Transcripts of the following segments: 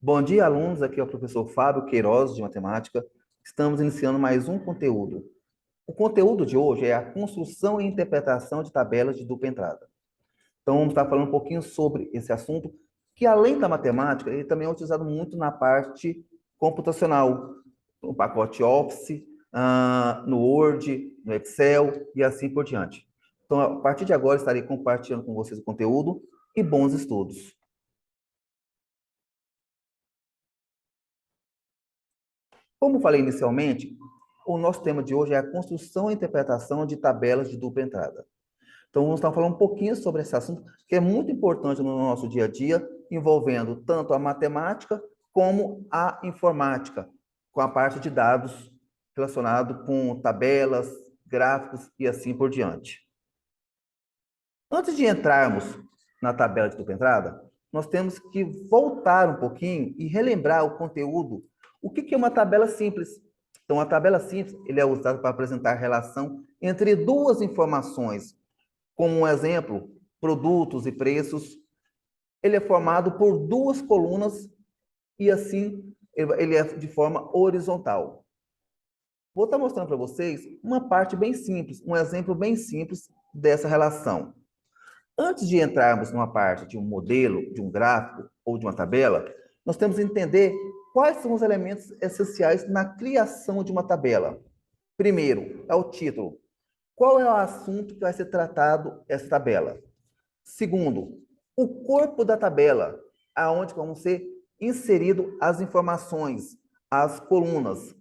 Bom dia, alunos. Aqui é o professor Fábio Queiroz, de Matemática. Estamos iniciando mais um conteúdo. O conteúdo de hoje é a construção e interpretação de tabelas de dupla entrada. Então, vamos estar falando um pouquinho sobre esse assunto, que além da matemática, ele também é utilizado muito na parte computacional, no pacote Office, no Word, no Excel e assim por diante. Então, a partir de agora, estarei compartilhando com vocês o conteúdo e bons estudos. Como falei inicialmente, o nosso tema de hoje é a construção e interpretação de tabelas de dupla entrada. Então, vamos estar falando um pouquinho sobre esse assunto, que é muito importante no nosso dia a dia, envolvendo tanto a matemática como a informática, com a parte de dados relacionado com tabelas, gráficos e assim por diante. Antes de entrarmos na tabela de dupla entrada, nós temos que voltar um pouquinho e relembrar o conteúdo. O que é uma tabela simples? Então, a tabela simples ele é usada para apresentar a relação entre duas informações, como um exemplo, produtos e preços. Ele é formado por duas colunas e assim ele é de forma horizontal. Vou estar mostrando para vocês uma parte bem simples, um exemplo bem simples dessa relação. Antes de entrarmos numa parte de um modelo, de um gráfico ou de uma tabela, nós temos que entender quais são os elementos essenciais na criação de uma tabela. Primeiro, é o título. Qual é o assunto que vai ser tratado essa tabela? Segundo, o corpo da tabela, aonde vão ser inseridas as informações, as colunas.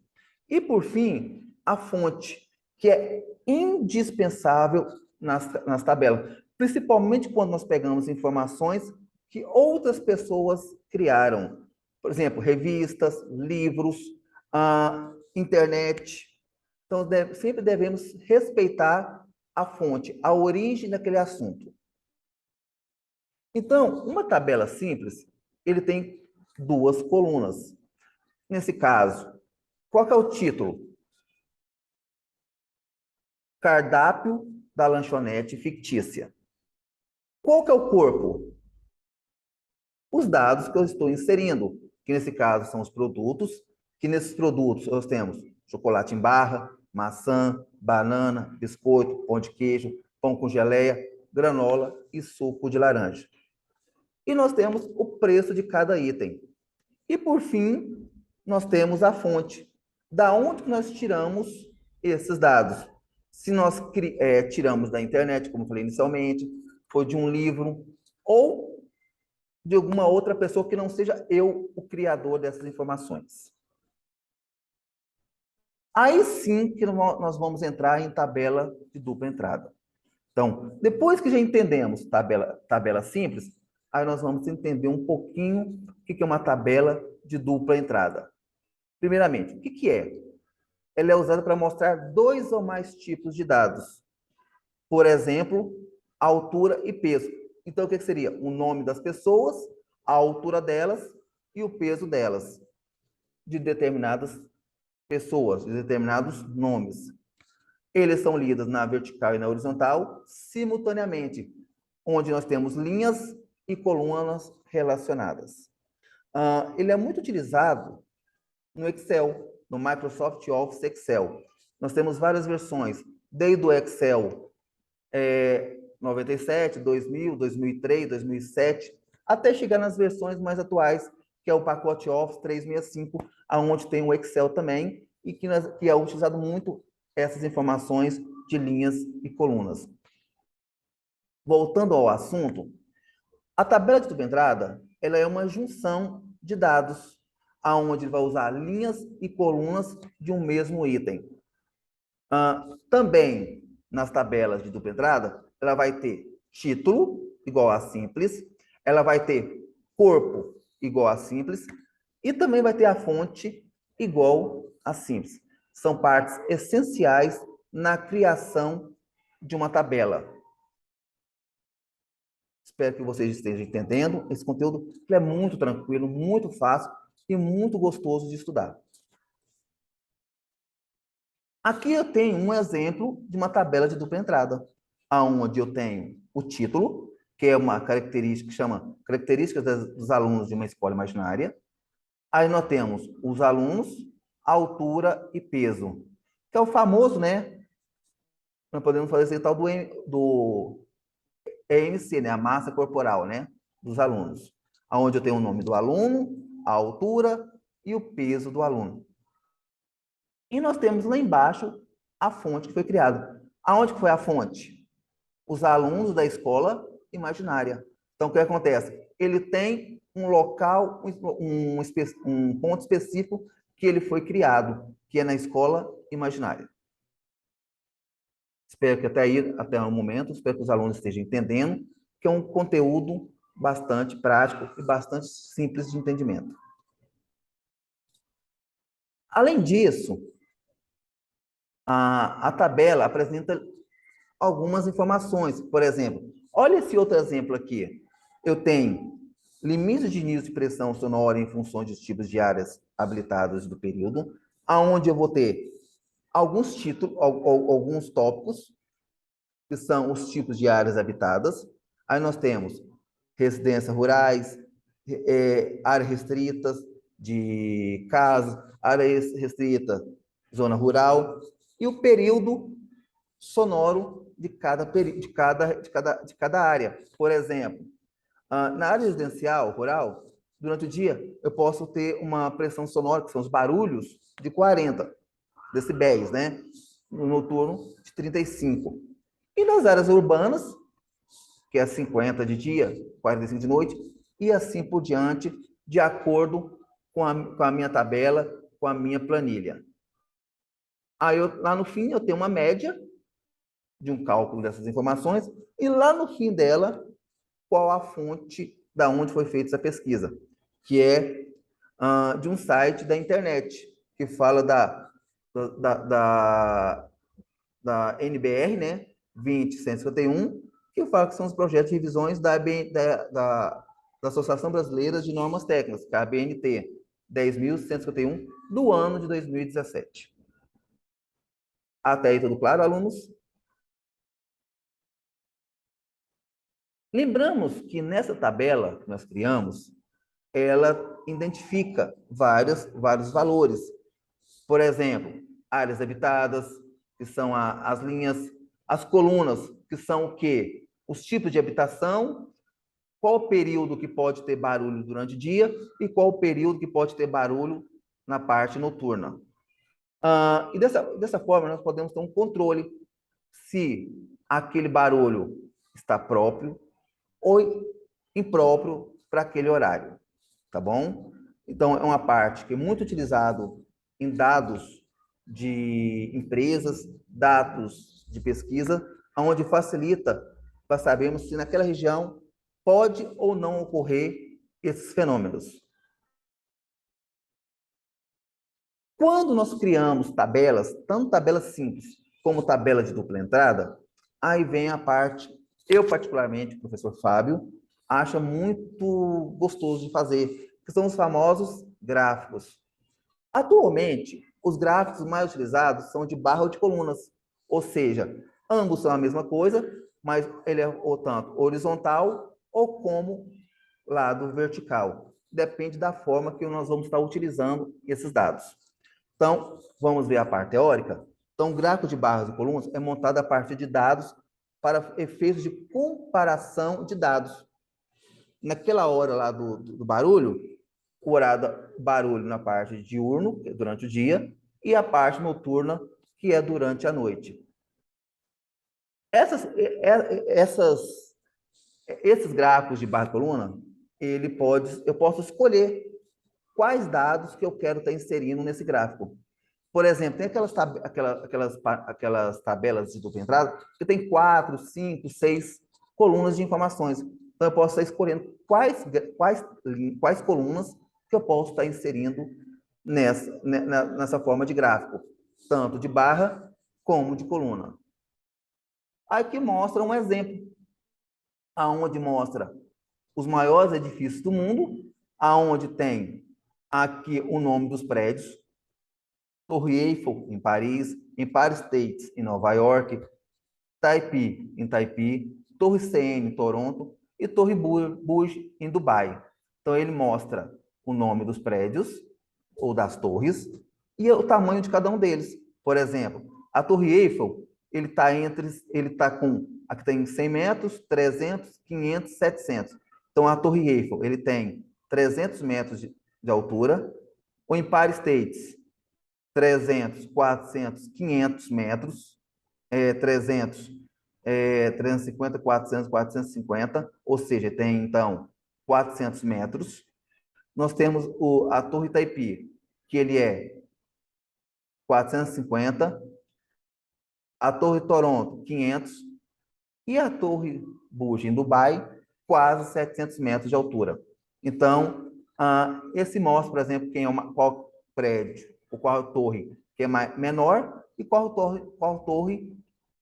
E, por fim, a fonte, que é indispensável nas tabelas, principalmente quando nós pegamos informações que outras pessoas criaram. Por exemplo, revistas, livros, internet. Então, sempre devemos respeitar a fonte, a origem daquele assunto. Então, uma tabela simples, ele tem duas colunas. Nesse caso, qual que é o título? Cardápio da lanchonete fictícia. Qual que é o corpo? Os dados que eu estou inserindo, que nesse caso são os produtos, que nesses produtos nós temos chocolate em barra, maçã, banana, biscoito, pão de queijo, pão com geleia, granola e suco de laranja. E nós temos o preço de cada item. E, por fim, nós temos a fonte. Da onde nós tiramos esses dados? Se nós tiramos da internet, como falei inicialmente, ou de um livro, ou de alguma outra pessoa que não seja eu o criador dessas informações. Aí sim que nós vamos entrar em tabela de dupla entrada. Então, depois que já entendemos tabela simples, aí nós vamos entender um pouquinho o que é uma tabela de dupla entrada. Primeiramente, o que é? Ela é usada para mostrar dois ou mais tipos de dados. Por exemplo, altura e peso. Então, o que seria? O nome das pessoas, a altura delas e o peso delas, de determinadas pessoas, de determinados nomes. Eles são lidos na vertical e na horizontal simultaneamente, onde nós temos linhas e colunas relacionadas. Ele é muito utilizado no Excel, no Microsoft Office Excel. Nós temos várias versões, desde o Excel 97, 2000, 2003, 2007, até chegar nas versões mais atuais, que é o pacote Office 365, aonde tem o Excel também, e que é utilizado muito essas informações de linhas e colunas. Voltando ao assunto, a tabela de dupla entrada, ela é uma junção de dados, aonde ele vai usar linhas e colunas de um mesmo item. Também nas tabelas de dupla entrada, ela vai ter título igual a simples, ela vai ter corpo igual a simples e também vai ter a fonte igual a simples. São partes essenciais na criação de uma tabela. Espero que vocês estejam entendendo. Esse conteúdo é muito tranquilo, muito fácil e muito gostoso de estudar. Aqui eu tenho um exemplo de uma tabela de dupla entrada, onde eu tenho o título, que é uma característica que chama Características dos alunos de uma escola imaginária. Aí nós temos os alunos, altura e peso, que é o famoso, né? Nós podemos fazer esse tal do EMC, né? A massa corporal, né? Dos alunos. Onde eu tenho o nome do aluno, a altura e o peso do aluno. E nós temos lá embaixo a fonte que foi criada. Aonde que foi a fonte? Os alunos da escola imaginária. Então, o que acontece? Ele tem um local, um ponto específico que ele foi criado, que é na escola imaginária. Espero que até o momento, espero que os alunos estejam entendendo que é um conteúdo bastante prático e bastante simples de entendimento. Além disso, a tabela apresenta algumas informações. Por exemplo, olha esse outro exemplo aqui. Eu tenho limites de nível de pressão sonora em função dos tipos de áreas habilitadas do período, aonde eu vou ter alguns títulos, alguns tópicos, que são os tipos de áreas habitadas. Aí nós temos residências rurais, áreas restritas de casas, áreas restritas, zona rural, e o período sonoro de cada área. Por exemplo, na área residencial rural, durante o dia, eu posso ter uma pressão sonora, que são os barulhos, de 40 decibéis, né? No noturno, de 35. E nas áreas urbanas, que é 50 de dia, 45 de noite, e assim por diante, de acordo com a minha tabela, com a minha planilha. Aí, lá no fim, eu tenho uma média de um cálculo dessas informações, e lá no fim dela, qual a fonte da onde foi feita essa pesquisa, que é de um site da internet, que fala da NBR, né, 20151, que fala que são os projetos de revisões da Associação Brasileira de Normas Técnicas, que é a ABNT, 10.151, do ano de 2017. Até aí, tudo claro, alunos? Lembramos que nessa tabela que nós criamos, ela identifica vários valores. Por exemplo, áreas habitadas, que são as linhas, as colunas, que são o quê? Os tipos de habitação, qual o período que pode ter barulho durante o dia e qual o período que pode ter barulho na parte noturna. E dessa forma, nós podemos ter um controle se aquele barulho está próprio ou impróprio para aquele horário, tá bom? Então, é uma parte que é muito utilizado em dados de empresas, dados de pesquisa, onde facilita para sabermos se naquela região pode ou não ocorrer esses fenômenos. Quando nós criamos tabelas, tanto tabelas simples como tabela de dupla entrada, aí vem a parte, eu particularmente, professor Fábio, acha muito gostoso de fazer, que são os famosos gráficos. Atualmente, os gráficos mais utilizados são de barra ou de colunas, ou seja, ambos são a mesma coisa, mas ele é ou tanto horizontal ou como lado vertical. Depende da forma que nós vamos estar utilizando esses dados. Então, vamos ver a parte teórica. Então, o gráfico de barras e colunas é montado a partir de dados para efeitos de comparação de dados. Naquela hora lá do barulho, o horário barulho na parte diurno, que é durante o dia, e a parte noturna, que é durante a noite. Esses gráficos de barra e coluna, eu posso escolher quais dados que eu quero estar inserindo nesse gráfico. Por exemplo, tem aquelas tabelas de dupla entrada que tem 4, 5, 6 colunas de informações. Então, eu posso estar escolhendo quais colunas que eu posso estar inserindo nessa forma de gráfico, tanto de barra como de coluna. Aqui mostra um exemplo, aonde mostra os maiores edifícios do mundo, aonde tem aqui o nome dos prédios, Torre Eiffel, em Paris, Empire State, em Nova York, Taipei, em Taipei, Torre CN, em Toronto, e Torre Burj, em Dubai. Então, ele mostra o nome dos prédios ou das torres, e o tamanho de cada um deles. Por exemplo, a Torre Eiffel, ele tá com, aqui tem 100 metros, 300, 500, 700. Então, a Torre Eiffel, ele tem 300 metros de altura, o Empire State, 300, 400, 500 metros, 300, 350, 400, 450, ou seja, tem, então, 400 metros. Nós temos a Torre Taipei, que ele é 450, a Torre Toronto, 500, e a Torre Burj em Dubai, quase 700 metros de altura. Então, esse mostra, por exemplo, qual prédio, ou qual torre que é menor e qual torre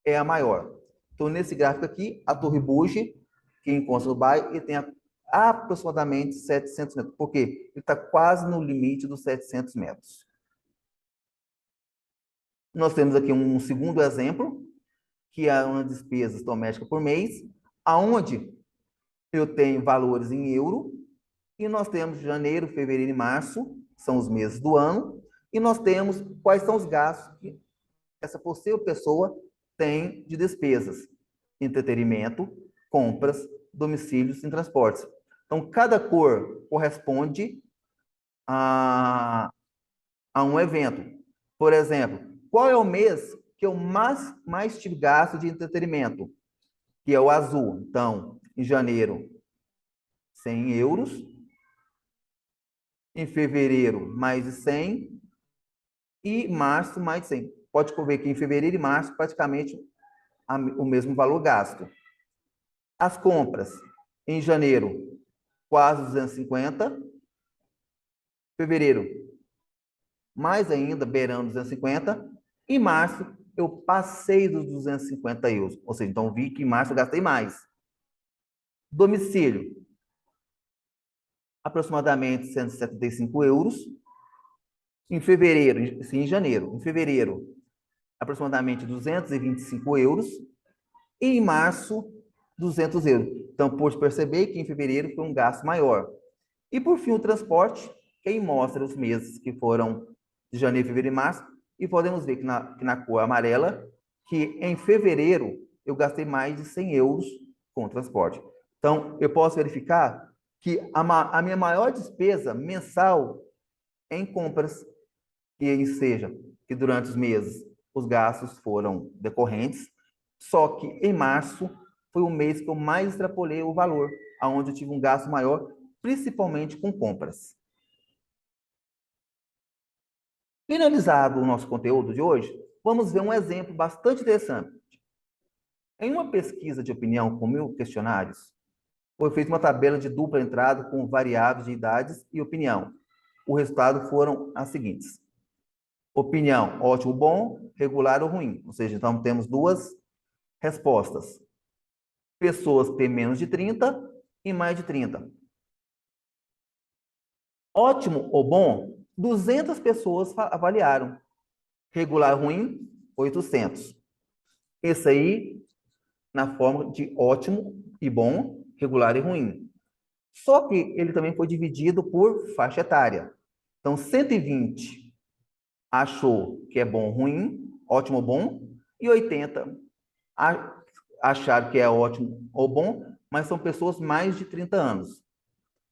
é a maior. Então, nesse gráfico aqui, a Torre Burj, que encontra no Dubai, ele tem aproximadamente 700 metros. Por quê? Ele está quase no limite dos 700 metros. Nós temos aqui um segundo exemplo, que é uma despesa doméstica por mês, aonde eu tenho valores em euro, e nós temos janeiro, fevereiro e março, são os meses do ano, e nós temos quais são os gastos que essa possível pessoa tem de despesas: entretenimento, compras, domicílios e transportes. Então, cada cor corresponde a um evento. Por exemplo, qual é o mês que eu mais tive gasto de entretenimento? Que é o azul. Então, em janeiro, 100 euros. Em fevereiro, mais de 100. E março, mais de 100. Pode ver que em fevereiro e março, praticamente o mesmo valor gasto. As compras, em janeiro, quase 250. Fevereiro, mais ainda, beirando 250. Em março, eu passei dos 250 euros. Ou seja, então vi que em março eu gastei mais. Domicílio, aproximadamente 175 euros. Em fevereiro, sim, em janeiro. Em fevereiro, aproximadamente 225 euros. E em março, 200 euros. Então, pode perceber que em fevereiro foi um gasto maior. E, por fim, o transporte, quem mostra os meses que foram de janeiro, fevereiro e março, e podemos ver que na cor amarela, que em fevereiro eu gastei mais de 100 euros com o transporte. Então, eu posso verificar que a minha maior despesa mensal em compras, que seja que durante os meses os gastos foram decorrentes, só que em março foi o mês que eu mais extrapolei o valor, aonde eu tive um gasto maior, principalmente com compras. Finalizado o nosso conteúdo de hoje, vamos ver um exemplo bastante interessante. Em uma pesquisa de opinião com 1.000 questionários, foi feita uma tabela de dupla entrada com variáveis de idades e opinião. O resultado foram as seguintes: opinião, ótimo, bom, regular ou ruim. Ou seja, então temos duas respostas. Pessoas têm menos de 30 e mais de 30. Ótimo ou bom, 200 pessoas avaliaram. Regular ou ruim, 800. Esse aí, na forma de ótimo e bom, regular e ruim. Só que ele também foi dividido por faixa etária. Então, 120 achou que é bom ou ruim, ótimo ou bom, e 80 acharam que é ótimo ou bom, mas são pessoas mais de 30 anos.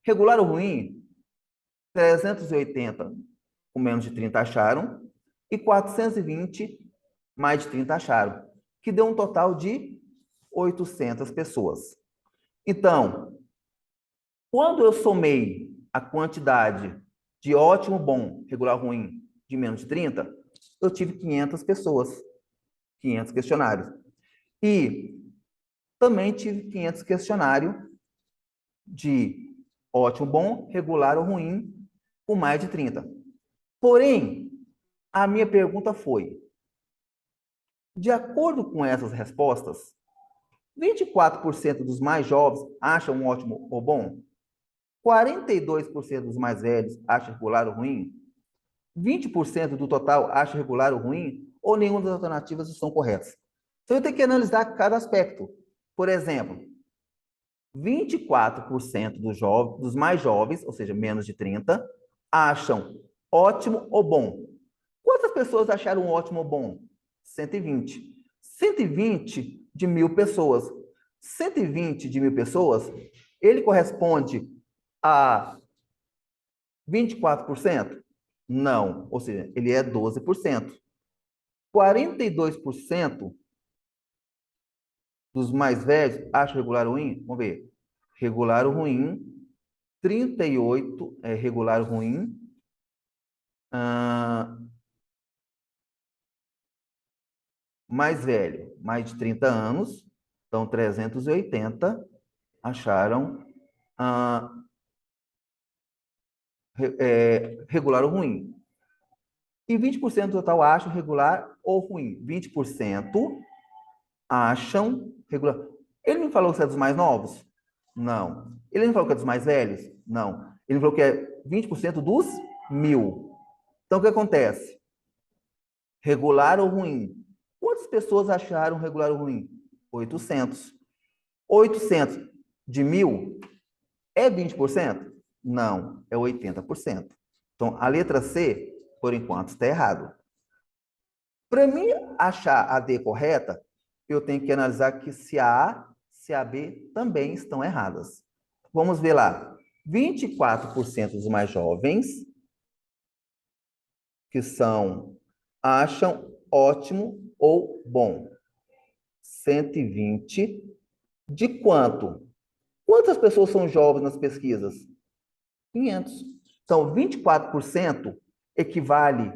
Regular ou ruim, 380 com menos de 30 acharam, e 420 mais de 30 acharam, que deu um total de 800 pessoas. Então, quando eu somei a quantidade de ótimo, bom, regular, ruim, de menos de 30, eu tive 500 pessoas, 500 questionários. E também tive 500 questionários de ótimo, bom, regular ou ruim, com mais de 30. Porém, a minha pergunta foi: de acordo com essas respostas, 24% dos mais jovens acham um ótimo ou bom? 42% dos mais velhos acham regular ou ruim? 20% do total acha regular ou ruim? Ou nenhuma das alternativas estão corretas? Então, eu tenho que analisar cada aspecto. Por exemplo, 24% dos mais jovens, ou seja, menos de 30, acham Ótimo ou bom? Quantas pessoas acharam ótimo ou bom? 120. 120 de 1.000 pessoas. 120 de 1.000 pessoas, ele corresponde a 24%? Não, ou seja, ele é 12%. 42% dos mais velhos acham regular ou ruim? Vamos ver. Regular ou ruim. 38 é regular ou ruim. Ah, mais velho, mais de 30 anos. Então, 380 acharam ah, regular ou ruim. E 20% do total acham regular ou ruim. 20% acham regular. Ele não falou que é dos mais novos? Não. Ele não falou que é dos mais velhos? Não. Ele falou que é 20% dos 1.000. Então, o que acontece? Regular ou ruim? Quantas pessoas acharam regular ou ruim? 800. 800 de 1.000 é 20%? Não, é 80%. Então, a letra C, por enquanto, está errado. Para mim achar a D correta, eu tenho que analisar que se a A, se a B também estão erradas. Vamos ver lá. 24% dos mais jovens que acham ótimo ou bom. 120 de quanto? Quantas pessoas são jovens nas pesquisas? 500. Então, 24% equivale,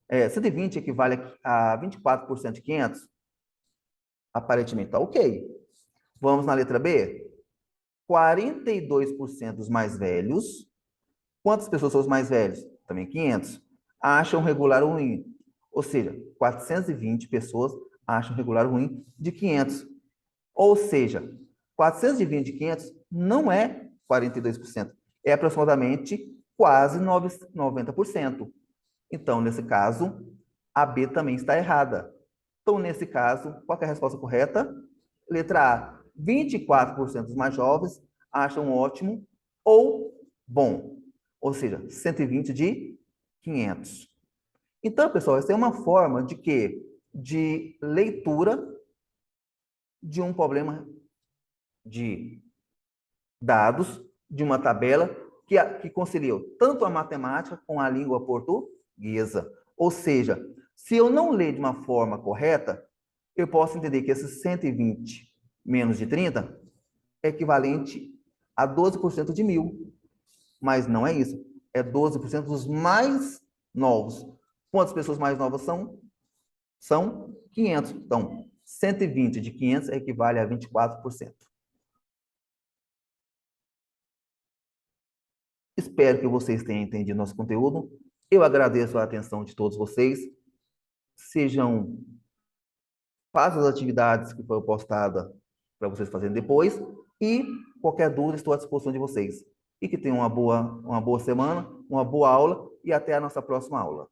120 equivale a 24% de 500? Aparentemente está ok. Vamos na letra B? 42% dos mais velhos. Quantas pessoas são os mais velhos? Também 500. Acham regular ou ruim. Ou seja, 420 pessoas acham regular ou ruim de 500. Ou seja, 420 de 500 não é 42%. É aproximadamente quase 90%. Então, nesse caso, a B também está errada. Então, nesse caso, qual é a resposta correta? Letra A. 24% dos mais jovens acham ótimo ou bom. Ou seja, 120 de 500. Então, pessoal, essa é uma forma de quê? De leitura de um problema de dados, de uma tabela que conciliou tanto a matemática com a língua portuguesa. Ou seja, se eu não ler de uma forma correta, eu posso entender que esses 120 menos de 30 é equivalente a 12% de 1.000. Mas não é isso. É 12% dos mais novos. Quantas pessoas mais novas são? São 500. Então, 120 de 500 equivale a 24%. Espero que vocês tenham entendido nosso conteúdo. Eu agradeço a atenção de todos vocês. Façam as atividades que foram postadas para vocês fazerem depois. E qualquer dúvida, estou à disposição de vocês. E que tenham uma boa semana, uma boa aula e até a nossa próxima aula.